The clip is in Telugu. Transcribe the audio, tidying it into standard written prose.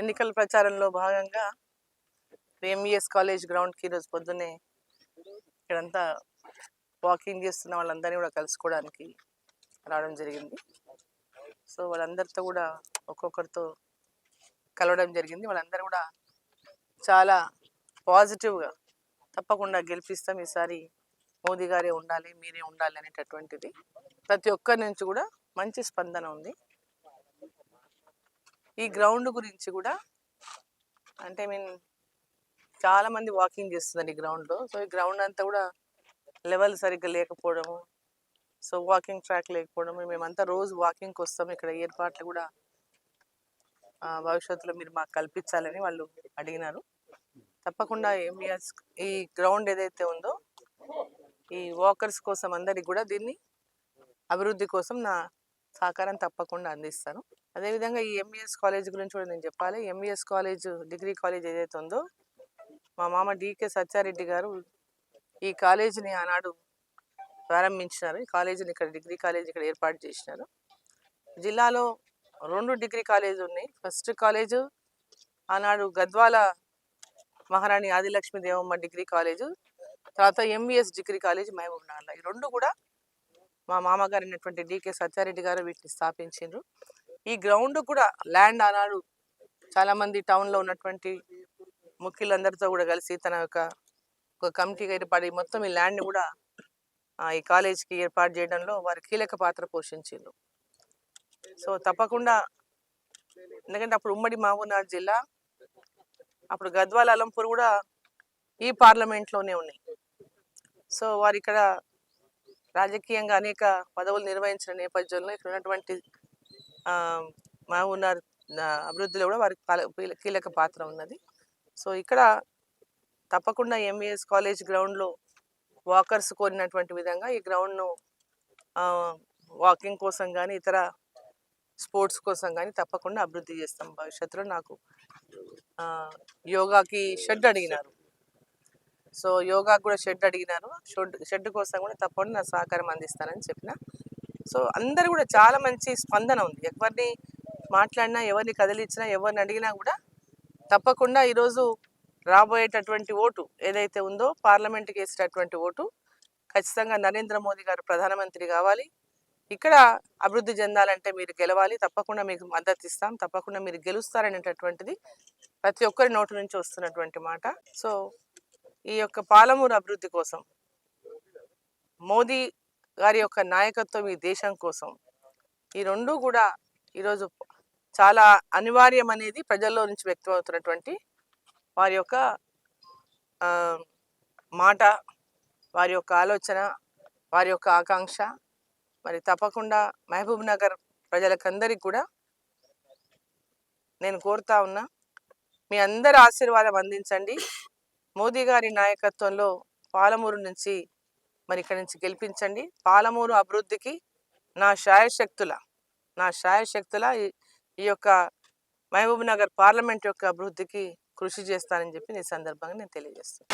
ఎన్నికల ప్రచారంలో భాగంగా ఎంఈఎస్ కాలేజ్ గ్రౌండ్కి ఈరోజు పొద్దున్నే ఇక్కడంతా వాకింగ్ చేస్తున్న వాళ్ళందరినీ కూడా కలుసుకోవడానికి రావడం జరిగింది. సో వాళ్ళందరితో కూడా ఒక్కొక్కరితో కలవడం జరిగింది. వాళ్ళందరూ కూడా చాలా పాజిటివ్గా తప్పకుండా గెలిపిస్తాం, ఈసారి మోదీ గారే ఉండాలి, మీరే ఉండాలి అనేటటువంటిది ప్రతి ఒక్కరి నుంచి కూడా మంచి స్పందన ఉంది. ఈ గ్రౌండ్ గురించి కూడా అంటే చాలా మంది వాకింగ్ చేస్తున్నారు ఈ గ్రౌండ్లో. సో ఈ గ్రౌండ్ అంతా కూడా లెవెల్ సరిగ్గా లేకపోవడము, సో వాకింగ్ ట్రాక్ లేకపోవడము, మేమంతా రోజు వాకింగ్కి వస్తాం. ఇక్కడ ఏర్పాట్లు కూడా భవిష్యత్తులో మీరు మాకు కల్పించాలని వాళ్ళు అడిగినారు. తప్పకుండా ఎంఈఎస్ ఈ గ్రౌండ్ ఏదైతే ఉందో ఈ వాకర్స్ కోసం అందరికి కూడా దీన్ని అభివృద్ధి కోసం నా సహకారం తప్పకుండా అందిస్తాను. అదేవిధంగా ఈ ఎంఈఎస్ కాలేజ్ గురించి కూడా నేను చెప్పాలి. ఎంఈఎస్ కాలేజ్ డిగ్రీ కాలేజ్ ఏదైతే ఉందో మా మామ డికే సత్యారెడ్డి గారు ఈ కాలేజీని ఆనాడు ప్రారంభించినారు. ఈ కాలేజీని ఇక్కడ డిగ్రీ కాలేజ్ ఇక్కడ ఏర్పాటు చేసినారు. జిల్లాలో 2 డిగ్రీ కాలేజ్ ఉన్నాయి. ఫస్ట్ కాలేజు ఆనాడు గద్వాల మహారాణి ఆదిలక్ష్మి దేవమ్మ డిగ్రీ కాలేజు, తర్వాత ఎంఈఎస్ డిగ్రీ కాలేజ్ మహబూబ్ నగర్లో. ఈ 2 కూడా మా మామగారు అయినటువంటి డికే సత్యారెడ్డి గారు వీటిని స్థాపించారు. ఈ గ్రౌండ్ కూడా ల్యాండ్ ఆనాడు చాలామంది టౌన్లో ఉన్నటువంటి ముఖ్యులందరితో కూడా కలిసి తన ఒక కమిటీగా ఏర్పడి మొత్తం ఈ ల్యాండ్ని కూడా ఈ కాలేజీకి ఏర్పాటు చేయడంలో వారు కీలక పాత్ర పోషించారు. సో తప్పకుండా, ఎందుకంటే అప్పుడు ఉమ్మడి మహబూబ్నగర్ జిల్లా, అప్పుడు గద్వాల అలంపూర్ కూడా ఈ పార్లమెంట్లోనే ఉన్నాయి. సో వారు ఇక్కడ రాజకీయంగా అనేక పదవులు నిర్వహించిన నేపథ్యంలో ఇక్కడ ఉన్నటువంటి మహబూబ్నగర్ అభివృద్ధిలో కూడా వారికి కీలక పాత్ర ఉన్నది. సో ఇక్కడ తప్పకుండా ఎంఈఎస్ కాలేజ్ గ్రౌండ్లో వాకర్స్ కోరినటువంటి విధంగా ఈ గ్రౌండ్ను వాకింగ్ కోసం కానీ ఇతర స్పోర్ట్స్ కోసం కానీ తప్పకుండా అభివృద్ధి చేస్తాం భవిష్యత్తులో. నాకు యోగాకి షెడ్ అడిగినారు, సో యోగాకు కూడా షెడ్ అడిగినారు. షెడ్ కోసం కూడా తప్పకుండా నా సహకారం అందిస్తానని చెప్పిన. సో అందరు కూడా చాలా మంచి స్పందన ఉంది. ఎవరిని మాట్లాడినా, ఎవరిని కదిలించినా, ఎవరిని అడిగినా కూడా తప్పకుండా ఈరోజు రాబోయేటటువంటి ఓటు ఏదైతే ఉందో పార్లమెంట్కి వేసేటటువంటి ఓటు ఖచ్చితంగా నరేంద్ర మోదీ గారు ప్రధానమంత్రి కావాలి, ఇక్కడ అభివృద్ధి చెందాలంటే మీరు గెలవాలి, తప్పకుండా మీకు మద్దతు ఇస్తాం, తప్పకుండా మీరు గెలుస్తారనేటటువంటిది ప్రతి ఒక్కరి నోటు నుంచి వస్తున్నటువంటి మాట. సో ఈ యొక్క పాలమూరు అభివృద్ధి కోసం, మోదీ గారి యొక్క నాయకత్వం ఈ దేశం కోసం, ఈ 2 కూడా ఈరోజు చాలా అనివార్యం అనేది ప్రజల్లో నుంచి వ్యక్తమవుతున్నటువంటి వారి యొక్క మాట, వారి యొక్క ఆలోచన, వారి యొక్క ఆకాంక్ష. మరి తప్పకుండా మహబూబ్ నగర్ ప్రజలకందరికీ కూడా నేను కోరుతా ఉన్నా, మీ అందరి ఆశీర్వాదం అందించండి. మోదీ గారి నాయకత్వంలో పాలమూరు నుంచి మరి ఇక్కడి నుంచి గెలిపించండి. పాలమూరు అభివృద్ధికి నా శాయశక్తుల ఈ యొక్క మహబూబ్ నగర్ పార్లమెంట్ యొక్క అభివృద్ధికి కృషి చేస్తానని చెప్పి ఈ సందర్భంగా నేను తెలియజేస్తాను.